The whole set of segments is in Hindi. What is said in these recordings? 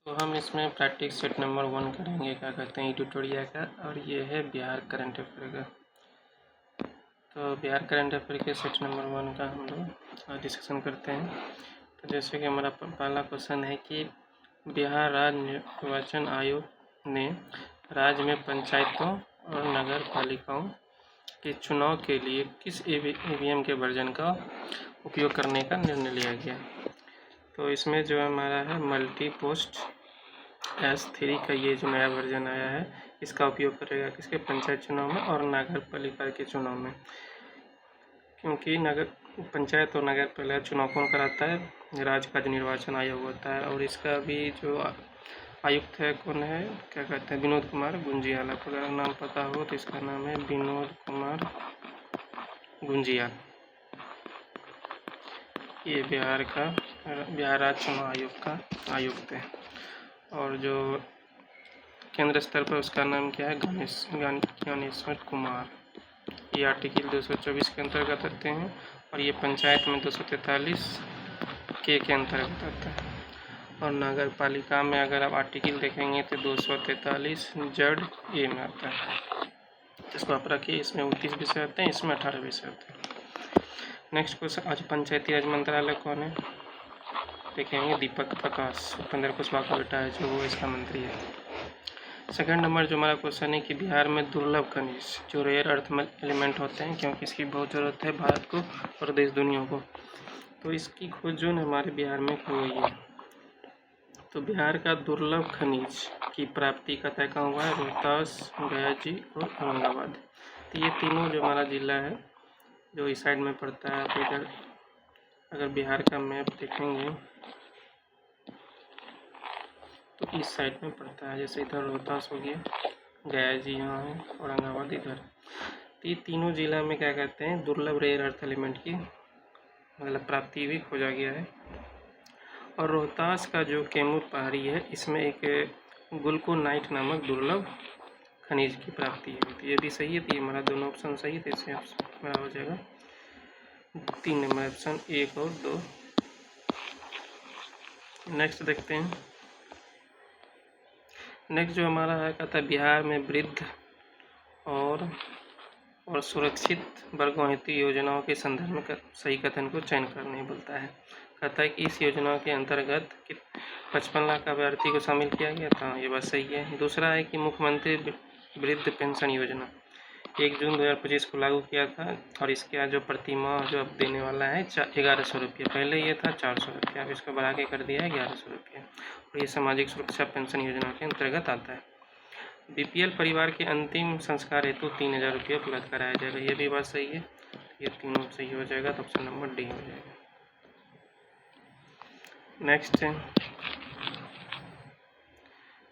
तो हम इसमें प्रैक्टिस सेट नंबर 1 करेंगे, क्या कहते हैं, ट्यूटोरियल का। और ये है बिहार करंट अफेयर का। तो बिहार करंट अफेयर के सेट नंबर 1 का हम लोग डिस्कशन करते हैं। तो जैसे कि हमारा पहला क्वेश्चन है कि बिहार राज्य निर्वाचन आयोग ने राज्य में पंचायतों और नगर पालिकाओं के चुनाव के लिए किस ईवीएम के वर्जन का उपयोग करने का निर्णय लिया गया। तो इसमें जो हमारा है मल्टी पोस्ट S3 का ये जो नया वर्जन आया है, इसका उपयोग करेगा किसके, पंचायत चुनाव में और नगर पालिका के चुनाव में। क्योंकि नगर पंचायत और नगर पालिका चुनाव कौन कराता है, राज्य का जो निर्वाचन आयोग होता है। और इसका भी जो आयुक्त है कौन है, क्या कहते हैं, विनोद कुमार गुंजियाल। आपको अगर नाम पता हो तो इसका नाम है विनोद कुमार गुंजियाल। ये बिहार राज्य चुनाव आयोग का आयुक्त है। और जो केंद्र स्तर पर उसका नाम क्या है, ज्ञानेश्वर कुमार। ये आर्टिकल 224 के अंतर्गत आते हैं और ये पंचायत में 243 के अंतर्गत आता है। और नगर पालिका में अगर आप आर्टिकल देखेंगे तो 243 जड़ ए में आता है। इसको आप रखिए, इसमें 29 विषय आते हैं, इसमें 18 विषय आते हैं। नेक्स्ट क्वेश्चन, आज पंचायती राज मंत्रालय कौन है, देखेंगे दीपक प्रकाश, उपेंद्र कुशवाहा का बेटा है जो वो इसका मंत्री है। सेकंड नंबर जो हमारा क्वेश्चन है कि बिहार में दुर्लभ खनिज जो रेयर अर्थ एलिमेंट होते हैं, क्योंकि इसकी बहुत ज़रूरत है भारत को और देश दुनिया को, तो इसकी खोज जो हमारे बिहार में हुई है। तो बिहार का दुर्लभ खनिज की प्राप्ति का तय कहाँ हुआ है, रोहतास, गया जी और औरंगाबाद। तो ये तीनों जो हमारा जिला है जो इस साइड में पड़ता है। तो इधर अगर बिहार का मैप देखेंगे तो इस साइड में पड़ता है, जैसे इधर रोहतास हो गया, गया जी यहाँ है, औरंगाबाद इधर। तो ये तीनों जिला में क्या कहते हैं, दुर्लभ रेयर अर्थ एलिमेंट की मतलब प्राप्ति भी खोजा गया है। और रोहतास का जो कैमूर पहाड़ी है, इसमें एक गुल्कोनाइट नामक दुर्लभ खनिज की प्राप्ति है। तो ये भी सही है। तो ये हमारा दोनों ऑप्शन सही है, तो इससे हमारा हो जाएगा 3 नंबर ऑप्शन 1 और 2। नेक्स्ट देखते हैं। नेक्स्ट जो हमारा है, कहता है बिहार में वृद्ध और सुरक्षित वर्गों हेतु योजनाओं के संदर्भ में सही कथन को चयन करने बोलता है। कहता है कि इस योजना के अंतर्गत 55 लाख अभ्यर्थी को शामिल किया गया था, ये बात सही है। दूसरा है कि मुख्यमंत्री वृद्ध पेंशन योजना 1 जून 2025 को लागू किया था और इसके जो प्रतिमाह जो अब देने वाला है 1100 रुपये, पहले ये था 400 रुपये, अब इसको बढ़ा के कर दिया है 1100 रुपये। और ये सामाजिक सुरक्षा पेंशन योजना के अंतर्गत आता है। बीपीएल परिवार के अंतिम संस्कार हेतु 3000 रुपये उपलब्ध कराया जाएगा, ये भी बात सही है। ये तीनों सही हो जाएगा, तो ऑप्शन नंबर डी हो जाएगा।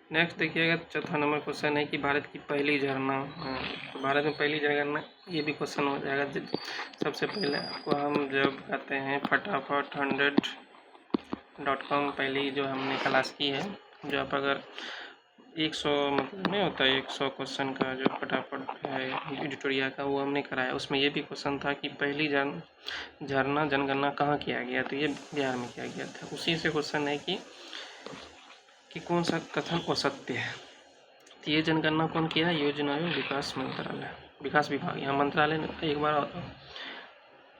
नेक्स्ट देखिएगा, चौथा नंबर क्वेश्चन है कि भारत की पहली झरना, तो भारत में पहली झरना, ये भी क्वेश्चन हो जाएगा। सबसे पहले आपको हम जब कहते हैं फटाफट 100.com पहली जो हमने क्लास की है, जो आप अगर 100 मतलब नहीं होता है 100 क्वेश्चन का जो फटाफट है एडिटोरिया का, वो हमने कराया। उसमें ये भी क्वेश्चन था कि पहली झरना जनगणना कहाँ किया गया, तो ये बिहार में किया गया था। उसी से क्वेश्चन है कि कौन सा कथन असत्य है। तो ये जनगणना कौन किया, योजना एवं विकास मंत्रालय, विकास विभाग। यहाँ मंत्रालय एक बार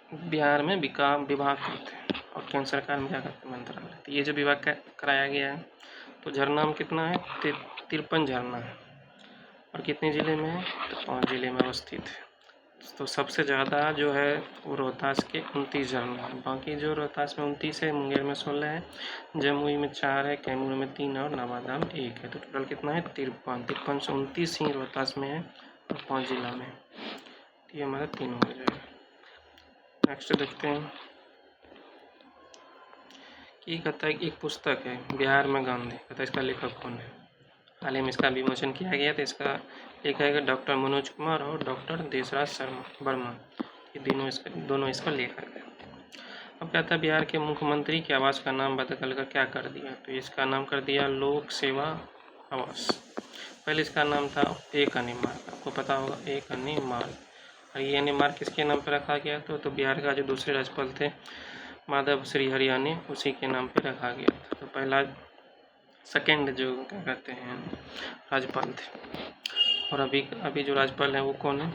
बिहार में विभाग करते हैं और केंद्र सरकार में क्या करते हैं, मंत्रालय। तो ये जो विभाग कराया गया है, तो झरना में कितना है, 53 झरना है। और कितने ज़िले में है, तो 5 ज़िले में अवस्थित है। तो सबसे ज़्यादा जो है वो रोहतास के 29 झरना है। बाकी जो रोहतास में 29 है, मुंगेर में 16 है, जमुई में 4 है, कैमूर में 3 है और नवादा में 1 है। तो टोटल कितना है, 53 से 29 ही रोहतास में है और 5 जिला में। तो ये हमारा 3 हो जाएगा। नेक्स्ट देखते हैं कि कहता है कि एक पुस्तक है बिहार में गांधी, कहता है इसका लेखक कौन है। हाल ही में इसका विमोचन किया गया, तो इसका लेखक है डॉक्टर मनोज कुमार और डॉक्टर देशराज वर्मा, ये दोनों इसका लेखक है। अब कहता है बिहार के मुख्यमंत्री के आवास का नाम बदल कर क्या कर दिया, तो इसका नाम कर दिया लोक सेवा आवास। पहले इसका नाम था एक अन्य मार्ग, आपको पता होगा एक अन्य मार्ग। और ये अन्य मार्ग किसके नाम पर रखा गया, तो बिहार का जो दूसरे राज्यपाल थे माधव श्री हरियाणी, उसी के नाम पर रखा गया था। तो पहला सेकेंड जो क्या कहते हैं राज्यपाल थे। और अभी जो राज्यपाल हैं वो कौन है,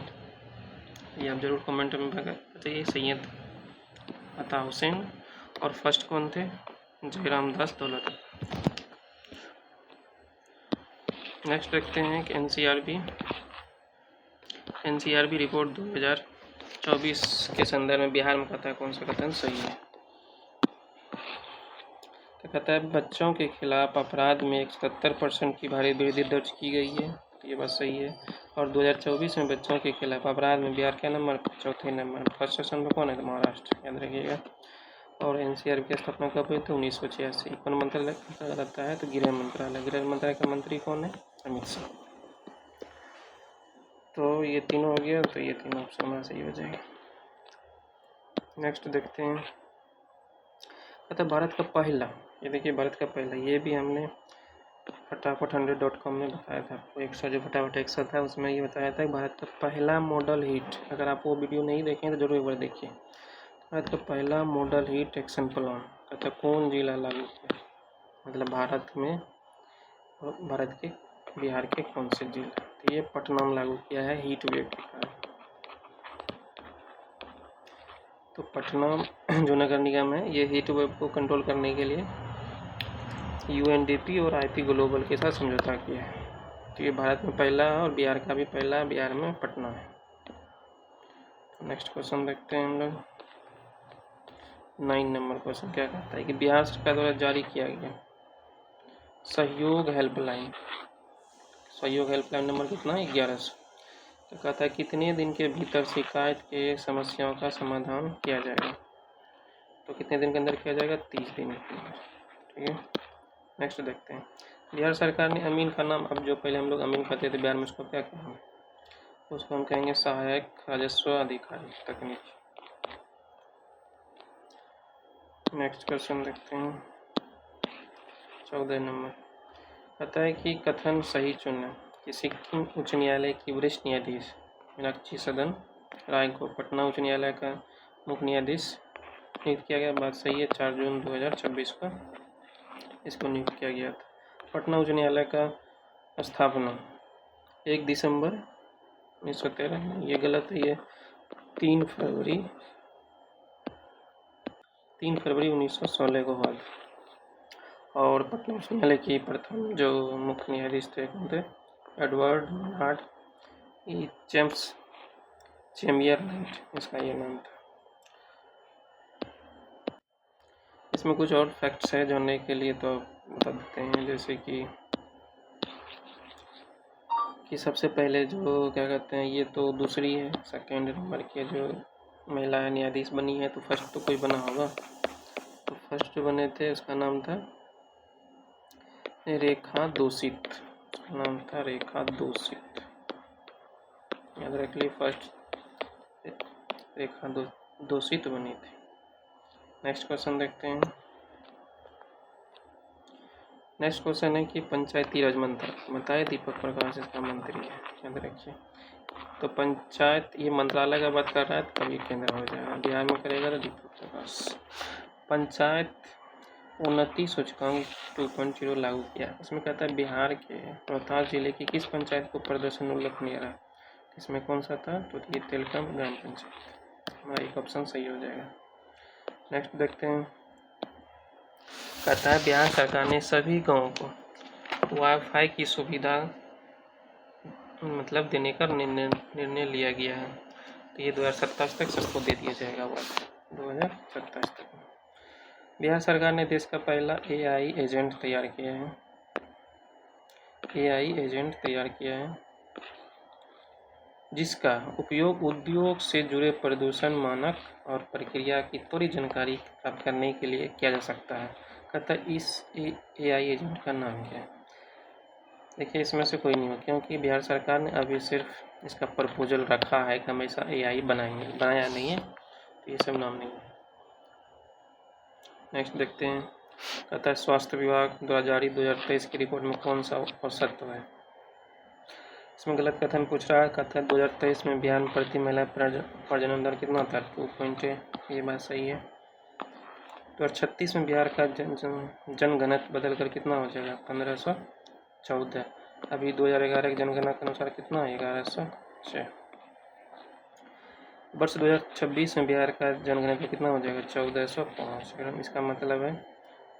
ये आप जरूर कमेंट में बताइए। सैयद अता हुसैन। और फर्स्ट कौन थे, जयराम दास दौलत। नेक्स्ट देखते हैं कि एनसीआरबी रिपोर्ट 2024 के संदर्भ में बिहार में कहता है कौन सा कथन सही है। तो कहता है बच्चों के खिलाफ अपराध में 77% की भारी वृद्धि दर्ज की गई है, तो ये बात सही है। और 2024 में बच्चों के खिलाफ अपराध में बिहार क्या नंबर, चौथे नंबर। फर्स्ट सेक्शन में कौन है, तो महाराष्ट्र, याद रखिएगा। और एनसीआरबी की स्थापना कब हुई, तो 1986। कौन मंत्रालय रहता है, तो गृह मंत्रालय। गृह मंत्रालय का मंत्री कौन है, अमित शाह। तो ये तीनों हो गया, तो ये तीनों ऑप्शन हमारा सही हो जाएगा। नेक्स्ट देखते हैं, कहता भारत का पहला, ये देखिए भारत का पहला, ये भी हमने फटाफट 100.com में बताया था आपको। एक्स्ट्रा जो फटाफट एक्स्ट्रा था उसमें ये बताया था कि भारत का पहला मॉडल हिट, अगर आप वो वीडियो नहीं देखें तो जरूर एक बार देखिए। भारत का पहला मॉडल हिट एक्शन प्लान कहता कौन जिला लागू किया, मतलब भारत में, भारत के बिहार के कौन से जिला, तो ये पटना में लागू किया है हीट वेव के कारण। तो पटना जो नगर निगम है, ये हीट वेव को कंट्रोल करने के लिए यूएनडीपी और आईपी ग्लोबल के साथ समझौता किया है। तो ये भारत में पहला है और बिहार का भी पहला है, बिहार में पटना है। नेक्स्ट क्वेश्चन देखते हैं हम लोग। 9 नंबर क्वेश्चन क्या कहता है कि बिहार सरकार द्वारा जारी किया गया सहयोग हेल्पलाइन, सहयोग हेल्पलाइन नंबर कितना है, 1100। तो कहता है कितने दिन के भीतर शिकायत के समस्याओं का समाधान किया जाएगा, तो कितने दिन के अंदर किया जाएगा, 30 दिन के अंदर। ठीक है, नेक्स्ट देखते हैं। बिहार सरकार ने अमीन का नाम, अब जो पहले हम लोग अमीन कहते थे बिहार में, उसको क्या कहेंगे, उसको हम कहेंगे सहायक राजस्व अधिकारी तकनीकी। नेक्स्ट क्वेश्चन देखते हैं, 14 नंबर। कहता है कि कथन सही चुनना कि सिक्किम उच्च न्यायालय की वरिष्ठ न्यायाधीश मीनाक्षी सदन राय को पटना उच्च न्यायालय का मुख्य न्यायाधीश नियुक्त किया गया, बात सही है। 4 जून 2026 को इसको नियुक्त किया गया था। पटना उच्च न्यायालय का स्थापना 1 दिसंबर 1913, ये गलत है, ये 3 फरवरी 1916 को हुआ था। और पटना उच्च न्यायालय की प्रथम जो मुख्य न्यायाधीश थे कौन थे, एडवर्ड नार्ड जेम्स चेम्बियर नाइट, इसका ये नाम था। इसमें कुछ और फैक्ट्स है जानने के लिए, तो बता देते हैं, जैसे कि सबसे पहले जो क्या कहते हैं, ये तो दूसरी है, सेकेंड नंबर के जो महिला न्यायाधीश बनी है, तो फर्स्ट तो कोई बना होगा। तो फर्स्ट जो बने थे उसका नाम था रेखा दोषित, उसका नाम था रेखा दोषित, याद रख ली। फर्स्ट रेखा दोषित बनी थी। नेक्स्ट क्वेश्चन देखते हैं। नेक्स्ट क्वेश्चन है कि पंचायती राज मंत्रालय बताए, दीपक प्रकाश इसका मंत्री है, याद रखिए। तो पंचायत, ये मंत्रालय का बात कर रहा है, तो कभी केंद्र हो जाएगा, बिहार में करेगा तो दीपक प्रकाश। पंचायत उन्नति सूचकांक 2.0 लागू किया, इसमें कहता है बिहार के रोहतास जिले की किस पंचायत को प्रदर्शन उल्लेखनीय रहा, इसमें कौन सा था, तो ये तेलकम ग्राम पंचायत, हमारा एक ऑप्शन सही हो जाएगा। नेक्स्ट देखते हैं, कहता है बिहार सरकार ने सभी गाँवों को वाईफाई की सुविधा मतलब देने का निर्णय लिया गया है, तो ये 2027 तक सबको दे दिया जाएगा, वो 2027 तक। बिहार सरकार ने देश का पहला AI एजेंट तैयार किया है, AI एजेंट तैयार किया है, जिसका उपयोग उद्योग से जुड़े प्रदूषण मानक और प्रक्रिया की त्वरित जानकारी प्राप्त करने के लिए किया जा सकता है। कहता है इस AI एजेंट का नाम क्या है, देखिए इसमें से कोई नहीं हो, क्योंकि बिहार सरकार ने अभी सिर्फ इसका प्रपोजल रखा है कि हमेशा AI बनाएंगे, बनाया नहीं है, तो ये सब नाम नहीं है। नेक्स्ट देखते हैं, कहता है स्वास्थ्य विभाग द्वारा जारी 2023 की रिपोर्ट में कौन सा औसत है, इसमें गलत कथन पूछ रहा है। कहता है 2023 में बिहार में प्रति महिला प्रजनन दर कितना था, 2.8, ये बात सही है। 2036 में बिहार का जनगणना बदल कर कितना हो जाएगा? 1514। अभी 2011 की जनगणना के अनुसार कितना है? 1106। वर्ष 2026 में बिहार का जनगणना कितना हो जाएगा? 1405। इसका मतलब है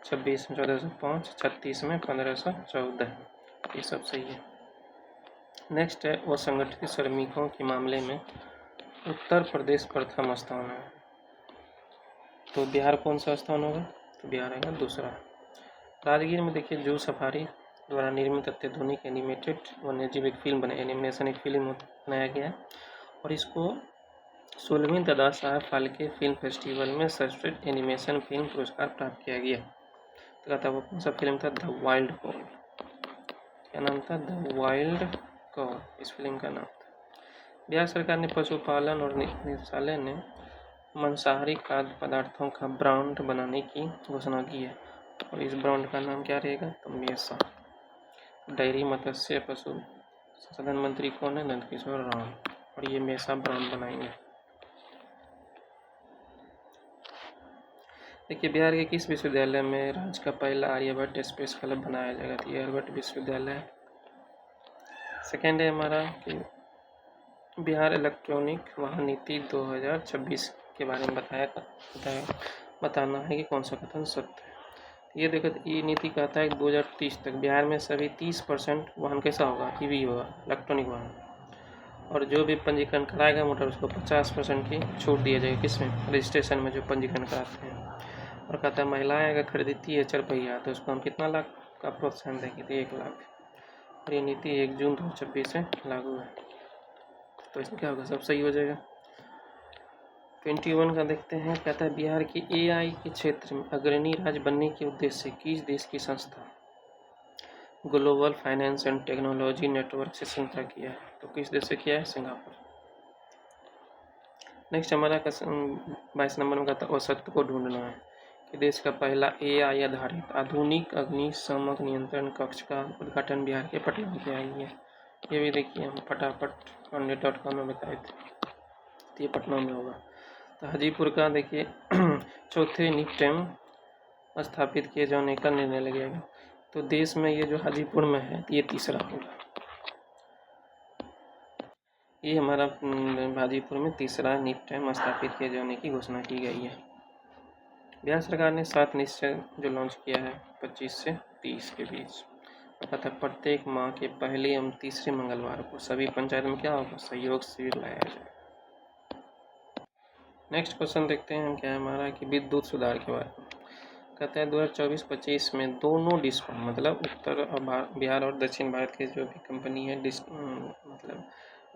26 में 1405, 36 में 1514। ये सब सही है। नेक्स्ट है असंगठित श्रमिकों के मामले में उत्तर प्रदेश प्रथम स्थान है, तो बिहार कौन सा स्थान होगा? तो बिहार आएगा दूसरा। राजगीर में देखिए जू सफारी द्वारा निर्मित अत्याधुनिक एनिमेटेड वन्यजीव एक फिल्म बने, एनिमेशन एक फिल्म बनाया गया है और इसको 16वीं दादा साहब फाल्के फिल्म फेस्टिवल में सर्वश्रेष्ठ एनिमेशन फिल्म पुरस्कार प्राप्त किया गया। तो कहता है वो कौन सा फिल्म था? The wild call. क्या नाम था? द वाइल्ड कॉल इस फिल्म का नाम था। बिहार सरकार ने पशुपालन और निदेशालय ने मांसाहारी खाद्य पदार्थों का ब्रांड बनाने की घोषणा की है और इस ब्रांड का नाम क्या रहेगा? तो मेसा। डेयरी मत्स्य पशु संसाधन मंत्री कौन है? नंदकिशोर राम, और ये मेसा ब्रांड बनाएंगे। देखिए बिहार के किस विश्वविद्यालय में राज्य का पहला आर्यभट्ट स्पेस क्लब बनाया जाएगा? तो आर्यभट्ट विश्वविद्यालय। सेकेंड है हमारा कि बिहार इलेक्ट्रॉनिक वाहन नीति 2026 के बारे में बताना है कि कौन सा कथन सत्य है। ये देखो ये नीति कहता है कि 2030 तक बिहार में सभी 30% वाहन कैसा होगा? ईवी होगा, इलेक्ट्रॉनिक वाहन, और जो भी पंजीकरण कराएगा मोटर उसको 50% की छूट दिया जाएगी। किसमें? रजिस्ट्रेशन में जो पंजीकरण कराते हैं। और कहता है महिलाएं अगर खरीदती है 4 पहिया तो उसको हम कितना लाख का प्रोत्साहन देंगे? तो 1 लाख। और ये नीति 1 जून 2026 से लागू है, तो इसमें क्या होगा? सब सही हो जाएगा। 21 का देखते हैं। कहता है बिहार की AI के क्षेत्र में अग्रणी राज्य बनने के उद्देश्य से किस देश की संस्था global finance and technology network से संस्था किया है? तो किस देश से किया है? सिंगापुर। नेक्स्ट हमारा 22 नंबर में कहता है औसत को ढूंढना है कि देश का पहला AI आधारित आधुनिक अग्निशामक नियंत्रण कक्ष का उद्घाटन बिहार के पटना में किया गया। ये भी देखिए हम फटाफट पंडित.com में बताए थे, तो ये पटना में होगा। तो हाजीपुर का देखिए चौथे निपटेम स्थापित किए जाने का निर्णय लगेगा। तो देश में ये जो हाजीपुर में है ये तीसरा होगा। ये हमारा हाजीपुर में तीसरा निपटेम स्थापित किए जाने की घोषणा की गई है। बिहार सरकार ने 7 निश्चय जो लॉन्च किया है 25 से 30 के बीच, तथा प्रत्येक माह के पहले एवं तीसरे मंगलवार को सभी पंचायत में क्या होगा? सहयोग शिविर लगाया जाए। नेक्स्ट क्वेश्चन देखते हैं हम क्या है हमारा कि विद्युत सुधार के बारे में। कहते हैं 2024-25 में दोनों डिस्कॉम मतलब उत्तर बिहार और दक्षिण भारत के जो भी कंपनी है मतलब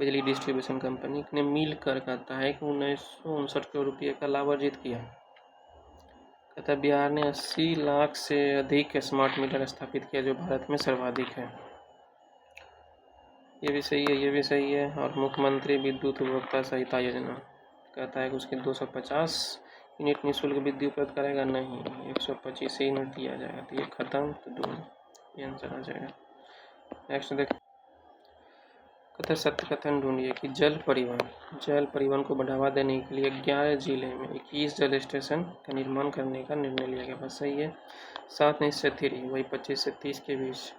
बिजली डिस्ट्रीब्यूशन कंपनी ने मिलकर कहता है कि 1959 करोड़ रुपये का लाभ अर्जित किया। कहता है बिहार ने 80 लाख से अधिक स्मार्ट मीटर स्थापित किया जो भारत में सर्वाधिक है। ये भी सही है, ये भी सही है। और मुख्यमंत्री विद्युत उपभोक्ता सहायता योजना कहता है कि उसके 250 यूनिट निःशुल्क विद्युत उपलब्ध कराएगा? नहीं, 125 यूनिट दिया जाएगा। तो ये खत्म, तो 2 ये आंसर आ जाएगा। नेक्स्ट देख कहता है सत्य कथन ढूंढिए कि जल परिवहन को बढ़ावा देने के लिए 11 जिले में 21 जल स्टेशन का निर्माण करने का निर्णय लिया गया। बस सही है। 7 निश्चय 3 वही 25 से 30 के बीच।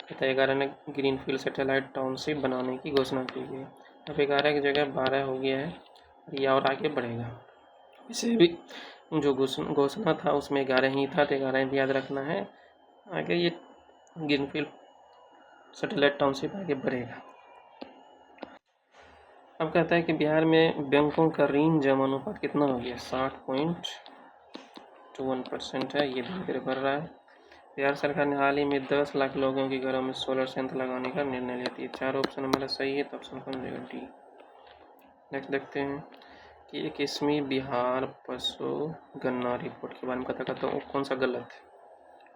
कहता है 11 ने ग्रीनफील्ड सैटेलाइट टाउनशिप बनाने की घोषणा की गई। अब 11 की जगह 12 हो गया है, ये और आगे बढ़ेगा। इसे भी जो घोषणा था उसमें 11 ही था, तो 11 भी याद रखना है। आगे ये ग्रीनफील्ड सैटेलाइट टाउनशिप आगे बढ़ेगा। अब कहता है कि बिहार में बैंकों का ऋण जमा अनुपात कितना हो गया? 60.21% है। ये धीरे धीरे बढ़ रहा है। बिहार सरकार ने हाल ही में 10 लाख लोगों के घरों में सोलर संयंत्र लगाने का निर्णय लिया था। 4 ऑप्शन हमारा सही है, तो ऑप्शन कौन देगा? डी। नेक्स्ट देखते हैं कि 21वीं बिहार पशु गणना रिपोर्ट के बारे में कहता हूँ कौन सा गलत है।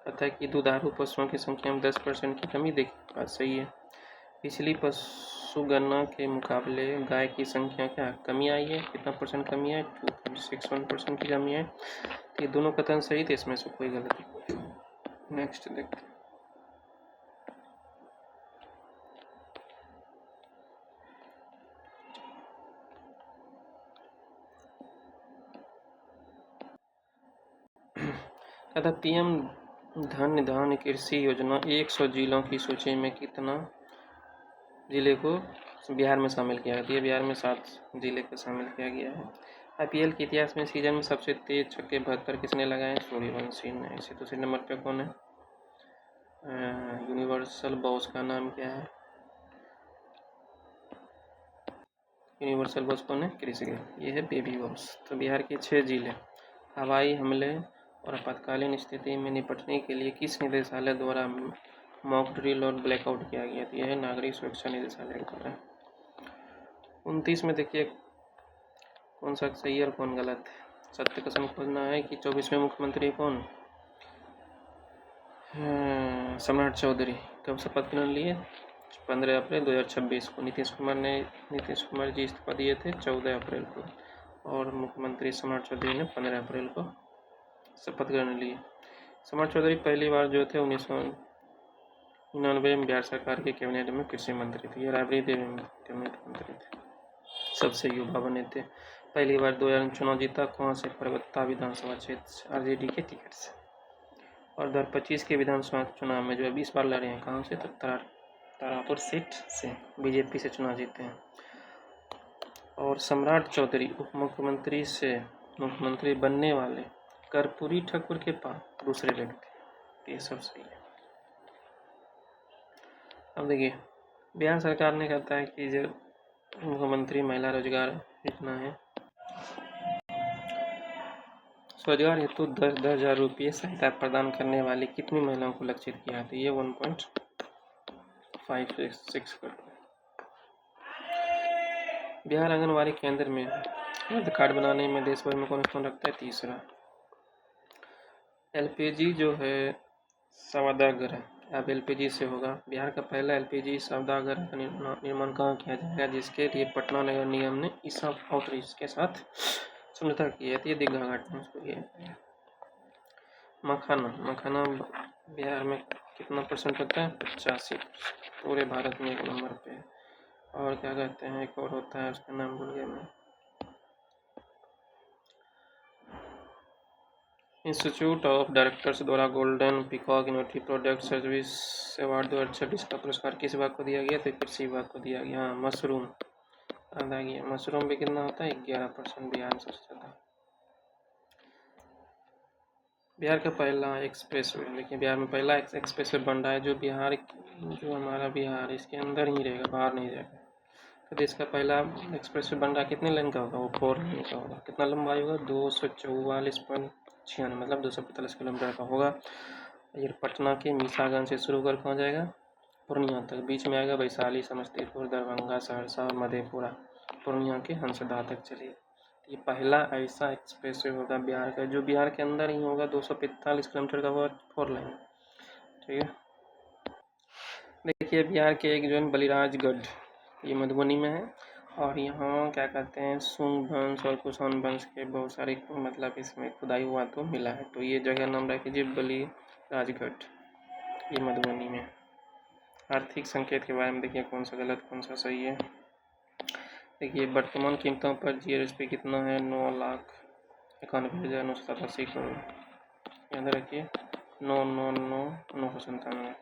कहता है कि दुधारू पशुओं की संख्या में 10% की कमी देखी। बात सही है। पिछली पशु गणना के मुकाबले गाय की संख्या क्या कमी आई है? कितना परसेंट कमी है? 2.61% की कमी है। तो ये दोनों कथन सही थे, इसमें से कोई गलती। नेक्स्ट देखते हैं। क्या था? पीएम धन धान्य कृषि योजना 100 जिलों की सूची में कितना जिले को बिहार में शामिल किया गया? बिहार में 7 जिले को शामिल किया गया है। आईपीएल के इतिहास में सीजन में सबसे तेज छक्के 72 किसने लगाए? सूर्यवंशी ने। इसे दूसरे नंबर पे कौन है? यूनिवर्सल बॉस का नाम क्या है? यूनिवर्सल बॉस कौन है? Chris Gayle. ये है बेबी बॉस। तो बिहार के 6 जिले हवाई हमले और आपातकालीन स्थिति में निपटने के लिए किस निदेशालय द्वारा मॉक ड्रिल और ब्लैकआउट किया गया? तो यह है नागरिक सुरक्षा निदेशालय द्वारा। 29 में देखिए कौन सा सही और कौन गलत है। सत्य कसम खोजना है कि 24वें मुख्यमंत्री कौन? सम्राट चौधरी। कब शपथ ग्रहण लिए? 15 अप्रैल 2026 को। नीतीश कुमार जी इस्तीफा दिए थे 14 अप्रैल को, और मुख्यमंत्री सम्राट चौधरी ने 15 अप्रैल को शपथ ग्रहण लिए। सम्राट चौधरी पहली बार जो थे 1999 में बिहार सरकार के कैबिनेट में कृषि मंत्री थे। ये राबड़ी देवी में कैबिनेट मंत्री थे, सबसे युवा बने थे। पहली बार 2000 में चुनाव जीता। कहाँ से? परबत्ता विधानसभा क्षेत्र आरजेडी के टिकट से। और 2025 के विधानसभा चुनाव में जो है 20 बार लड़े हैं। कहाँ से? तो तारापुर सीट से बीजेपी से चुनाव जीते हैं। और सम्राट चौधरी उप मुख्यमंत्री से मुख्यमंत्री बनने वाले कर्पूरी ठाकुर के पास दूसरे व्यक्ति। ये सब सही है। अब देखिए बिहार सरकार ने कहता है कि जो मुख्यमंत्री महिला रोजगार योजना है, रोजगार हेतु 10,000 रुपये सहायता प्रदान करने वाली कितनी महिलाओं को लक्षित किया? तो ये 1.56 करोड़। बिहार आंगनबाड़ी केंद्र में हेल्थ कार्ड बनाने में देश भर में कौन स्थान रखता है? तीसरा। एलपीजी जो है सौदागर, अब एलपीजी से होगा। बिहार का पहला एलपीजी सौदागर का निर्माण कहाँ किया जाएगा? जिसके लिए पटना नगर निगम ने ईसा आउटरीच के साथ समझौता किया है। ये दीघा घाट में उसको किया है। मखाना बिहार में कितना परसेंट होता है? 85%। पूरे भारत में 1 नंबर पे है। और क्या कहते हैं, एक और होता है उसका नाम भूल गया मैं। इंस्टीट्यूट ऑफ डायरेक्टर्स द्वारा golden peacock innovative product service award 2026 का पुरस्कार किस विभाग को दिया गया? तो कृषि विभाग को दिया गया। हाँ, मशरूम आधा गया। मशरूम भी कितना होता है? 11% बिहार में सबसे ज़्यादा। बिहार का पहला एक्सप्रेस वे, देखिए बिहार में पहला एक्सप्रेस वे बन रहा है जो हमारा बिहार इसके अंदर ही रहेगा, बाहर नहीं रहेगा। तो देश का पहला एक्सप्रेस वे बन रहा है। कितने लेन का होगा? वो 4 लेन का होगा। कितना लंबाई होगा? 244.96 मतलब 245 किलोमीटर का होगा। ये पटना के मीसागंज से शुरू कर कहाँ जाएगा? पूर्णिया तक। बीच में आएगा वैशाली, समस्तीपुर, दरभंगा, सहरसा और मधेपुरा। पूर्णिया के हंसदा तक चलिए। ये पहला ऐसा एक्सप्रेस वे होगा बिहार का जो बिहार के अंदर ही होगा। 245 किलोमीटर का होगा, 4 लेन। ठीक है। देखिए बिहार के एक जो है बलिराजगढ़, ये मधुबनी में है। और यहाँ क्या कहते हैं, सुंग वंश और कुषाण वंश के बहुत सारे मतलब इसमें खुदाई हुआ तो मिला है। तो ये जगह नाम रख लीजिए बलिराजगढ़, ये मधुबनी में। आर्थिक संकेत के बारे में देखिए कौन सा गलत कौन सा सही है। देखिए वर्तमान कीमतों पर जीएसपी कितना है? 9,91,987 करोड़। याद रखिए 9,999,997।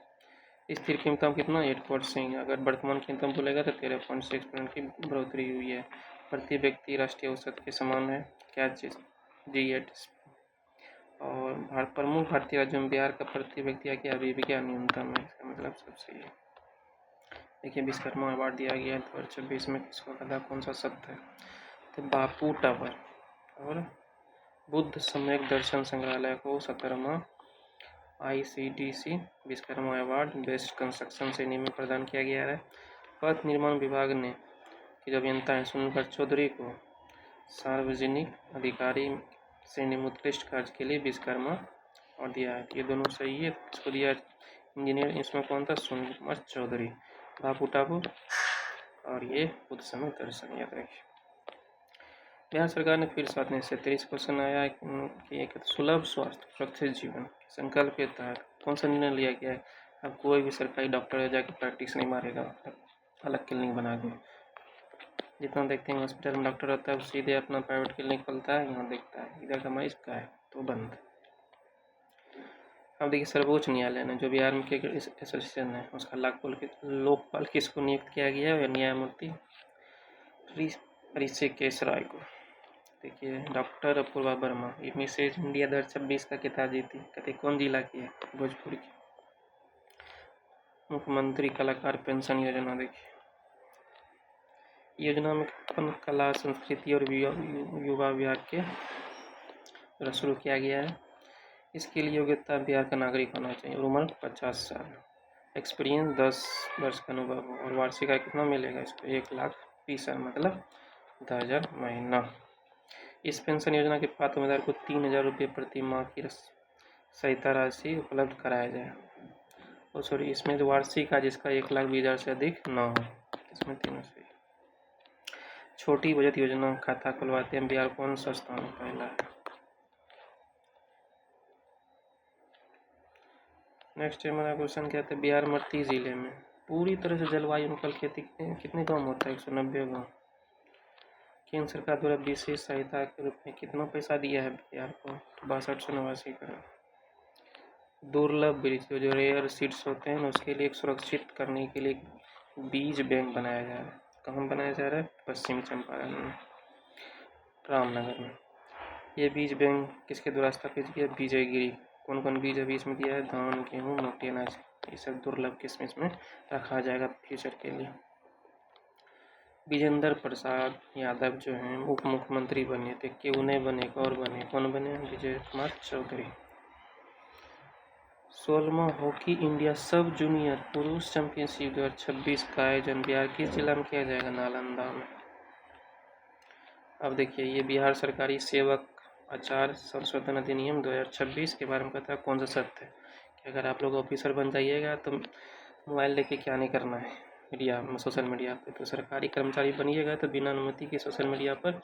स्थिर कीमतों में कितना? 8%। अगर वर्तमान कीमतों में बोलेगा तो 13.6% की बढ़ोतरी हुई है। प्रति व्यक्ति राष्ट्रीय औसत के समान है। क्या चीज़? G8। और प्रमुख भारतीय राज्यों में बिहार का प्रति व्यक्ति अभी भी क्या न्यूनतम है? इसका मतलब सब सही है। देखिए विश्वकर्मा अवार्ड दिया गया है 2026 में। किसको कहता है? कौन सा शब्द है? तो बापू टावर और बुद्ध सम्यक दर्शन संग्रहालय को 17वां ICDC Vishwakarma award best construction श्रेणी में प्रदान किया गया है। पथ निर्माण विभाग ने के अभियंता है सुनील चौधरी को सार्वजनिक अधिकारी श्रेणी में उत्कृष्ट कार्य के लिए विश्वकर्मा और दिया है। ये दोनों सही है। इसको दिया इंजीनियर, इसमें कौन था? सुनील कुमार चौधरी। बापू टावर और ये बुद्ध सम्यक दर्शन, याद रखिए। बिहार सरकार ने फिर 7 क्वेश्चन आया कि एक सुलभ स्वास्थ्य सुरक्षित जीवन संकल्प के तहत कौन सा निर्णय लिया गया है? अब कोई भी सरकारी डॉक्टर है जाके प्रैक्टिस नहीं मारेगा, अलग क्लिनिक बना के। जितना देखते हैं हॉस्पिटल में डॉक्टर रहता है वो सीधे अपना प्राइवेट क्लिनिक खोलता है, यहाँ देखता है इधर का मरीज का है तो बंद। अब देखिए सर्वोच्च न्यायालय ने जो बिहार में क्रिकेट एसोसिएशन है उसका लोकपाल किसको नियुक्त किया गया है? न्यायमूर्ति ऋषिकेश राय को। देखिए डॉक्टर अपूर्वा वर्मा ये मिसेज इंडिया 2026 का खिताब जीती, कहते कौन जिला की है? भोजपुर की। मुख्यमंत्री कलाकार पेंशन योजना, देखिए योजना में कला संस्कृति और युवा विभाग के द्वारा शुरू किया गया है। इसके लिए योग्यता बिहार का नागरिक होना चाहिए और उम्र 50 साल, एक्सपीरियंस 10 वर्ष का अनुभव हो और वार्षिक आय कितना मिलेगा इसको? 1,20,000 मतलब 10,000 महीना। इस पेंशन योजना के पात्र उम्मीदवार को 3,000 रुपये प्रति माह की सहायता राशि उपलब्ध कराया जाए। और सॉरी इसमें जो वार्षिक आय जिसका 1,20,000 से अधिक न हो, इसमें तीनों से। छोटी बचत योजना खाता खुलवाते हैं बिहार कौन सा स्थान पहला है? नेक्स्ट हमारा क्वेश्चन क्या था? बिहार में 30 जिले में पूरी तरह से जलवायु अनुकूल खेती कितने गाँव होता है? 190 गाँव। केंद्र सरकार द्वारा विशेष सहायता के रूप में कितना पैसा दिया है बिहार को? 6289 करोड़। दुर्लभ वृक्ष जो रेयर सीड्स होते हैं उसके लिए सुरक्षित करने के लिए बीज बैंक बनाया जा रहा है। कहाँ बनाया जा रहा है? पश्चिमी चंपारण में, रामनगर में। ये बीज बैंक किसके द्वारा स्थापित किया? विजयगिरी। कौन कौन बीज अभी इसमें दिया है? धान, गेहूँ, मोटे अनाज, ये सब दुर्लभ किस्म इसमें रखा जाएगा फ्यूचर के लिए। विजेंद्र प्रसाद यादव जो हैं उप मुख्यमंत्री बने थे, क्यों नहीं बने? और बने, कौन बने? विजय कुमार चौधरी। 16वां हॉकी इंडिया सब जूनियर पुरुष चैंपियनशिप 2026 का आयोजन बिहार किस जिला में किया जाएगा? नालंदा में। अब देखिए ये बिहार सरकारी सेवक आचार संशोधन अधिनियम 2026 के बारे में कहता है कौन सा सत्य है कि अगर आप लोग ऑफिसर बन जाइएगा तो मोबाइल लेके क्या नहीं करना है सोशल मीडिया पे। तो सरकारी कर्मचारी बनिएगा तो बिना अनुमति के सोशल मीडिया पर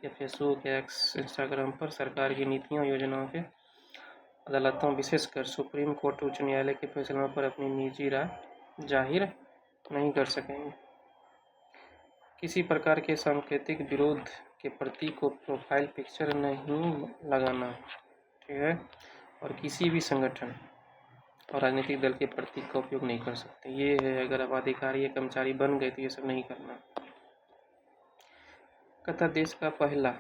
या फेसबुक, एक्स, इंस्टाग्राम पर सरकार की नीतियों योजनाओं के अदालतों विशेषकर सुप्रीम कोर्ट उच्च न्यायालय के फैसलों पर अपनी निजी राय जाहिर नहीं कर सकेंगे। किसी प्रकार के सांकेतिक विरोध के प्रतीक को प्रोफाइल पिक्चर नहीं लगाना, ठीक है। और किसी भी संगठन और राजनीतिक दल के प्रतीक का उपयोग नहीं कर सकते। ये है अगर आप अधिकारी या कर्मचारी बन गए तो ये सब नहीं करना। कथा देश का पहला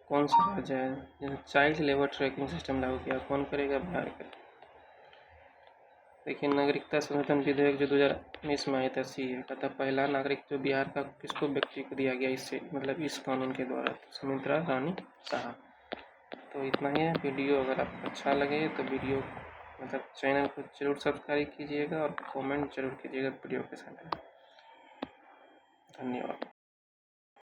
कौन सा राज्य है चाइल्ड लेबर ट्रैकिंग सिस्टम लागू किया? कौन करेगा? बिहार करेगा। देखिए नागरिकता संशोधन विधेयक जो 2019 में आया था सीए का था पहला नागरिक जो बिहार का किसको व्यक्ति को दिया गया इससे मतलब इस कानून के द्वारा? सुमित्रा रानी शाह। तो इतना ही है। वीडियो अगर आपको अच्छा लगे तो वीडियो मतलब चैनल को जरूर सब्सक्राइब कीजिएगा और कमेंट जरूर कीजिएगा वीडियो के साथ। धन्यवाद।